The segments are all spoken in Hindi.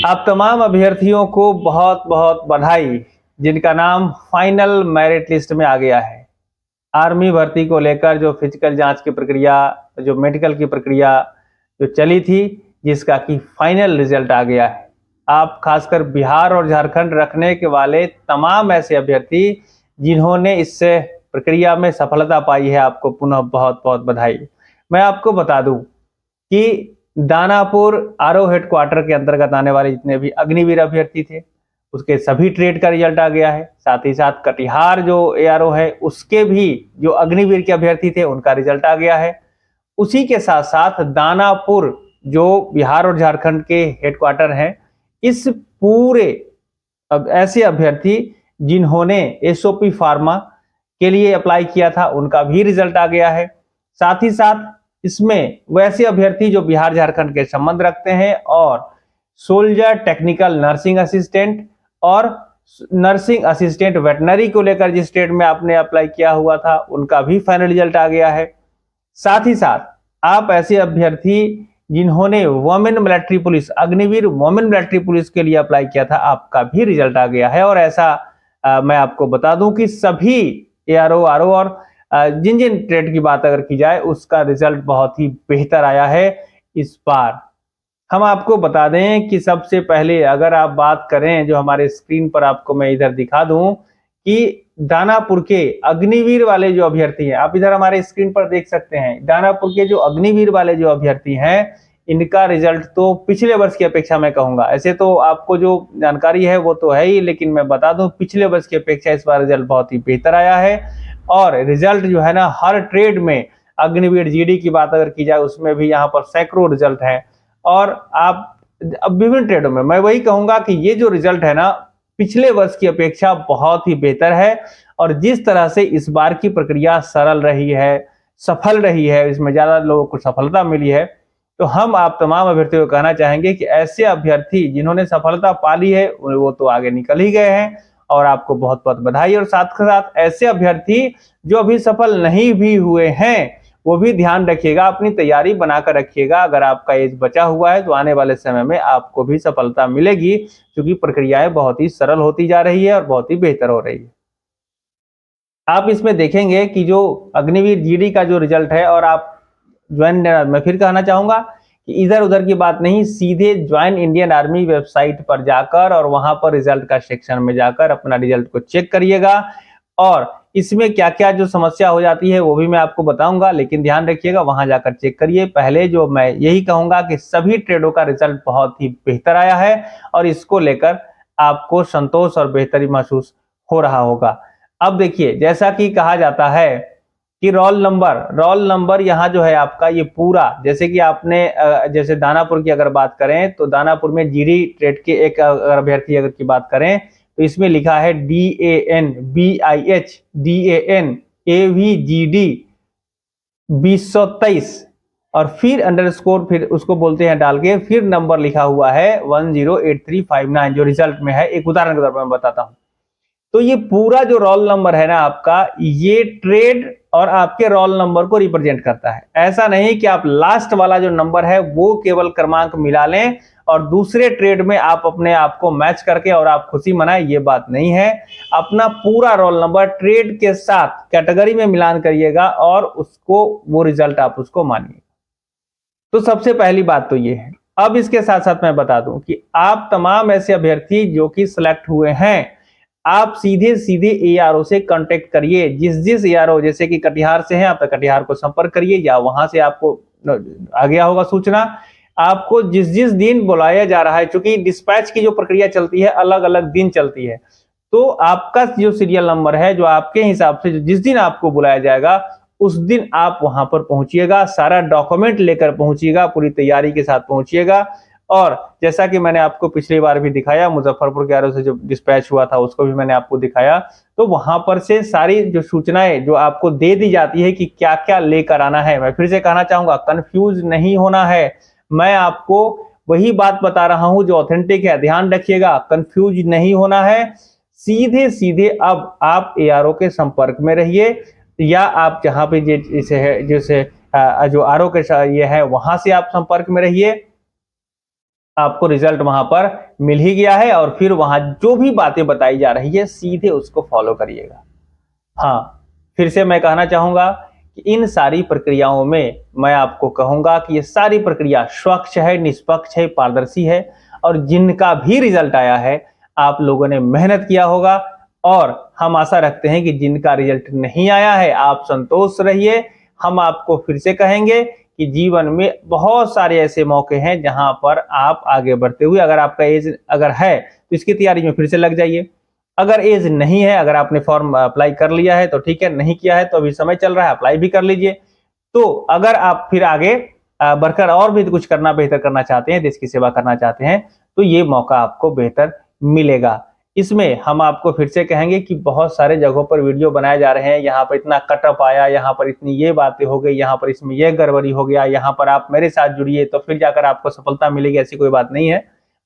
आप तमाम अभ्यर्थियों को बहुत बहुत बधाई, जिनका नाम फाइनल मेरिट लिस्ट में आ गया है। आर्मी भर्ती को लेकर जो फिजिकल जांच की प्रक्रिया, जो मेडिकल की प्रक्रिया जो चली थी, जिसका कि फाइनल रिजल्ट आ गया है। आप खासकर बिहार और झारखंड रखने के वाले तमाम ऐसे अभ्यर्थी जिन्होंने इस प्रक्रिया में सफलता पाई है, आपको पुनः बहुत बहुत बधाई। मैं आपको बता दूं कि दानापुर आरओ हेडक्वार्टर के अंतर्गत आने वाले जितने भी अग्निवीर अभ्यर्थी थे, उसके सभी ट्रेड का रिजल्ट आ गया है। साथ ही साथ कटिहार जो एआरओ है, उसके भी जो अग्निवीर के अभ्यर्थी थे, उनका रिजल्ट आ गया है। उसी के साथ साथ दानापुर जो बिहार और झारखंड के हेडक्वार्टर हैं, इस पूरे अब ऐसे अभ्यर्थी जिन्होंने एसओपी फार्मा के लिए अप्लाई किया था, उनका भी रिजल्ट आ गया है। साथ ही साथ इसमें वैसे अभ्यर्थी जो बिहार झारखंड के संबंध रखते हैं और सोल्जर टेक्निकल नर्सिंग असिस्टेंट और नर्सिंग असिस्टेंट वेटनरी को लेकर जिस स्टेट में आपने अप्लाई किया हुआ था, उनका भी फाइनल रिजल्ट आ गया है। साथ ही साथ आप ऐसे अभ्यर्थी जिन्होंने women military police, Agniveer women military police के लिए अप्लाई किया था, आपका भी रिजल्ट आ गया है। और ऐसा मैं आपको बता दूं कि सभी एआरओ, आरओ और जिन जिन ट्रेड की बात अगर की जाए, उसका रिजल्ट बहुत ही बेहतर आया है इस बार। हम आपको बता दें कि सबसे पहले अगर आप बात करें, जो हमारे स्क्रीन पर आपको मैं इधर दिखा दूं कि दानापुर के अग्निवीर वाले जो अभ्यर्थी हैं, आप इधर हमारे स्क्रीन पर देख सकते हैं, दानापुर के जो अग्निवीर वाले जो अभ्यर्थी हैं, इनका रिजल्ट तो पिछले वर्ष की अपेक्षा मैं कहूंगा, ऐसे तो आपको जो जानकारी है वो तो है ही, लेकिन मैं बता दूं पिछले वर्ष की अपेक्षा इस बार रिजल्ट बहुत ही बेहतर आया है। और रिजल्ट जो है ना, हर ट्रेड में अग्निवीर जीडी की बात अगर की जाए, उसमें भी यहाँ पर सैकड़ों रिजल्ट है। और आप अब विभिन्न ट्रेडों में मैं वही कहूंगा कि ये जो रिजल्ट है ना, पिछले वर्ष की अपेक्षा बहुत ही बेहतर है। और जिस तरह से इस बार की प्रक्रिया सरल रही है, सफल रही है, इसमें ज्यादा लोगों को सफलता मिली है, तो हम आप तमाम अभ्यर्थियों को कहना चाहेंगे कि ऐसे अभ्यर्थी जिन्होंने सफलता पा ली है, वो तो आगे निकल ही गए हैं और आपको बहुत बहुत बधाई। और साथ के साथ ऐसे अभ्यर्थी जो अभी सफल नहीं भी हुए हैं, वो भी ध्यान रखिएगा, अपनी तैयारी बनाकर रखिएगा। अगर आपका एज बचा हुआ है तो आने वाले समय में आपको भी सफलता मिलेगी, क्योंकि प्रक्रियाएं बहुत ही सरल होती जा रही है और बहुत ही बेहतर हो रही है। आप इसमें देखेंगे कि जो अग्निवीर जीडी का जो रिजल्ट है, और आप ज्वाइन, मैं फिर कहना चाहूंगा कि इधर उधर की बात नहीं, सीधे ज्वाइन इंडियन आर्मी वेबसाइट पर जाकर और वहां पर रिजल्ट का सेक्शन में जाकर अपना रिजल्ट को चेक करिएगा। और इसमें क्या क्या जो समस्या हो जाती है वो भी मैं आपको बताऊंगा, लेकिन ध्यान रखिएगा, वहां जाकर चेक करिए। पहले जो मैं यही कहूंगा कि सभी ट्रेडों का रिजल्ट बहुत ही बेहतर आया है और इसको लेकर आपको संतोष और बेहतरी महसूस हो रहा होगा। अब देखिए, जैसा कि कहा जाता है कि रोल नंबर यहाँ जो है आपका, ये पूरा, जैसे कि आपने जैसे दानापुर की अगर बात करें, तो दानापुर में जीडी ट्रेड के एक अगर अभ्यर्थी अगर की बात करें, तो इसमें लिखा है DANBIH DAN AVGD 2023 और फिर अंडरस्कोर, फिर उसको बोलते हैं डाल के, फिर नंबर लिखा हुआ है 108359, जो रिजल्ट में है। एक उदाहरण के तौर पर मैं बताता हूं, तो ये पूरा जो रोल नंबर है ना आपका, ये ट्रेड और आपके रोल नंबर को रिप्रेजेंट करता है। ऐसा नहीं कि आप लास्ट वाला जो नंबर है वो केवल क्रमांक मिला लें और दूसरे ट्रेड में आप अपने आप को मैच करके और आप खुशी मनाएं, ये बात नहीं है। अपना पूरा रोल नंबर ट्रेड के साथ कैटेगरी में मिलान करिएगा और उसको, वो रिजल्ट आप उसको मानिए। तो सबसे पहली बात तो ये है। अब इसके साथ साथ मैं बता दूं कि आप तमाम ऐसे अभ्यर्थी जो कि सिलेक्ट हुए हैं, आप सीधे सीधे एआरओ से कांटेक्ट करिए। जिस एआरओ, जैसे कि कटिहार से हैं आप, तो कटिहार को संपर्क करिए, या वहां से आपको आ गया होगा सूचना, आपको जिस जिस दिन बुलाया जा रहा है, क्योंकि डिस्पैच की जो प्रक्रिया चलती है अलग अलग दिन चलती है, तो आपका जो सीरियल नंबर है, जो आपके हिसाब से जिस दिन आपको बुलाया जाएगा, उस दिन आप वहां पर पहुंचिएगा, सारा डॉक्यूमेंट लेकर पहुंचिएगा, पूरी तैयारी के साथ पहुंचिएगा। और जैसा कि मैंने आपको पिछली बार भी दिखाया, मुजफ्फरपुर के आरओ से जो डिस्पैच हुआ था उसको भी मैंने आपको दिखाया, तो वहां पर से सारी जो सूचनाएं जो आपको दे दी जाती है कि क्या क्या लेकर आना है। मैं फिर से कहना चाहूंगा, कंफ्यूज नहीं होना है। मैं आपको वही बात बता रहा हूं जो ऑथेंटिक है, ध्यान रखिएगा, कंफ्यूज नहीं होना है। सीधे सीधे अब आप एआरओ के संपर्क में रहिए, या आप जहां पे जैसे जो आरओ के ये है, वहां से आप संपर्क में रहिए। आपको रिजल्ट वहां पर मिल ही गया है और फिर वहां जो भी बातें बताई जा रही है सीधे उसको फॉलो करिएगा। हाँ, फिर से मैं कहना चाहूंगा कि इन सारी प्रक्रियाओं में मैं आपको कहूंगा कि ये सारी प्रक्रिया स्वच्छ है, निष्पक्ष है, पारदर्शी है और जिनका भी रिजल्ट आया है आप लोगों ने मेहनत किया होगा और हम आशा रखते हैं कि जिनका रिजल्ट नहीं आया है आप संतोष रहिए। हम आपको फिर से कहेंगे कि जीवन में बहुत सारे ऐसे मौके हैं जहां पर आप आगे बढ़ते हुए, अगर आपका एज अगर है तो इसकी तैयारी में फिर से लग जाइए। अगर एज नहीं है, अगर आपने फॉर्म अप्लाई कर लिया है तो ठीक है, नहीं किया है तो अभी समय चल रहा है, अप्लाई भी कर लीजिए। तो अगर आप फिर आगे बढ़कर और भी कुछ करना, बेहतर करना चाहते हैं, देश की सेवा करना चाहते हैं, तो ये मौका आपको बेहतर मिलेगा। इसमें हम आपको फिर से कहेंगे कि बहुत सारे जगहों पर वीडियो बनाए जा रहे हैं, यहाँ पर इतना कटअप आया, यहाँ पर इतनी ये बातें हो गई, यहाँ पर इसमें ये गड़बड़ी हो गया, यहाँ पर आप मेरे साथ जुड़िए तो फिर जाकर आपको सफलता मिलेगी, ऐसी कोई बात नहीं है।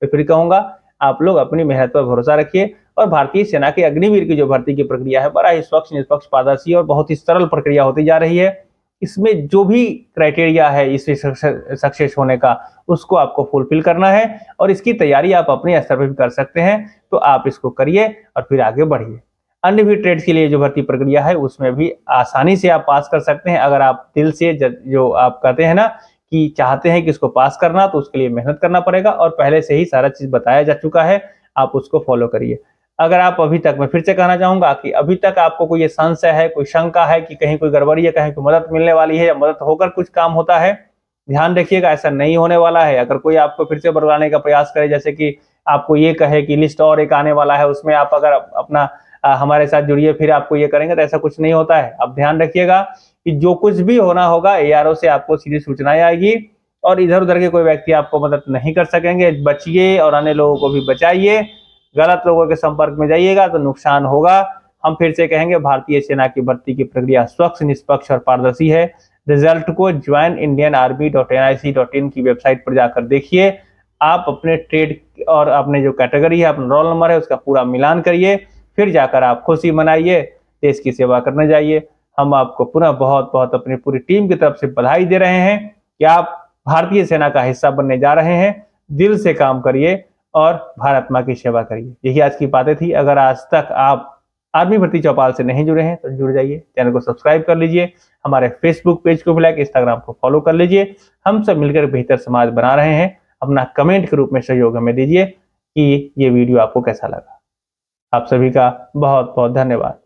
मैं फिर कहूंगा आप लोग अपनी मेहनत पर भरोसा रखिए और भारतीय सेना के अग्निवीर की जो भर्ती की प्रक्रिया है बड़ा ही स्वच्छ, निष्पक्ष, पारदर्शी और बहुत ही सरल प्रक्रिया होती जा रही है। इसमें जो भी क्राइटेरिया है इस सक्सेस होने का उसको आपको फुलफिल करना है और इसकी तैयारी आप अपने स्तर पर भी कर सकते हैं, तो आप इसको करिए और फिर आगे बढ़िए। अन्य भी ट्रेड्स के लिए जो भर्ती प्रक्रिया है उसमें भी आसानी से आप पास कर सकते हैं। अगर आप दिल से जो आप कहते हैं ना कि चाहते हैं कि इसको पास करना, तो उसके लिए मेहनत करना पड़ेगा और पहले से ही सारा चीज बताया जा चुका है, आप उसको फॉलो करिए। अगर आप अभी तक, मैं फिर से कहना चाहूंगा कि अभी तक आपको कोई ये संशय है, कोई शंका है कि कहीं कोई गड़बड़ी है, कहीं कोई मदद मिलने वाली है या मदद होकर कुछ काम होता है, ध्यान रखिएगा ऐसा नहीं होने वाला है। अगर कोई आपको फिर से बरगलाने का प्रयास करे, जैसे कि आपको ये कहे कि लिस्ट और एक आने वाला है, उसमें आप अगर अपना हमारे साथ जुड़िए फिर आपको ये करेंगे, तो ऐसा कुछ नहीं होता है। अब ध्यान रखिएगा कि जो कुछ भी होना होगा एआरओ से आपको सीधी सूचनाएं आएगी और इधर उधर के कोई व्यक्ति आपको मदद नहीं कर सकेंगे। बचिए और अन्य लोगों को भी बचाइए। गलत लोगों के संपर्क में जाइएगा तो नुकसान होगा। हम फिर से कहेंगे भारतीय सेना की भर्ती की प्रक्रिया स्वच्छ, निष्पक्ष और पारदर्शी है। रिजल्ट को joinindianarmy.nic.in की वेबसाइट पर जाकर देखिए। आप अपने ट्रेड और अपने जो कैटेगरी है, अपना रोल नंबर है, उसका पूरा मिलान करिए, फिर जाकर आप खुशी मनाइए, देश की सेवा करने जाइए। हम आपको पुनः बहुत बहुत अपनी पूरी टीम की तरफ से बधाई दे रहे हैं कि आप भारतीय सेना का हिस्सा बनने जा रहे हैं। दिल से काम करिए और भारत माँ की सेवा करिए। यही आज की बातें थी। अगर आज तक आप आर्मी भर्ती चौपाल से नहीं जुड़े हैं तो जुड़ जाइए, चैनल को सब्सक्राइब कर लीजिए, हमारे फेसबुक पेज को भी लाइक, इंस्टाग्राम को फॉलो कर लीजिए। हम सब मिलकर बेहतर समाज बना रहे हैं। अपना कमेंट के रूप में सहयोग हमें दीजिए कि ये वीडियो आपको कैसा लगा। आप सभी का बहुत बहुत धन्यवाद।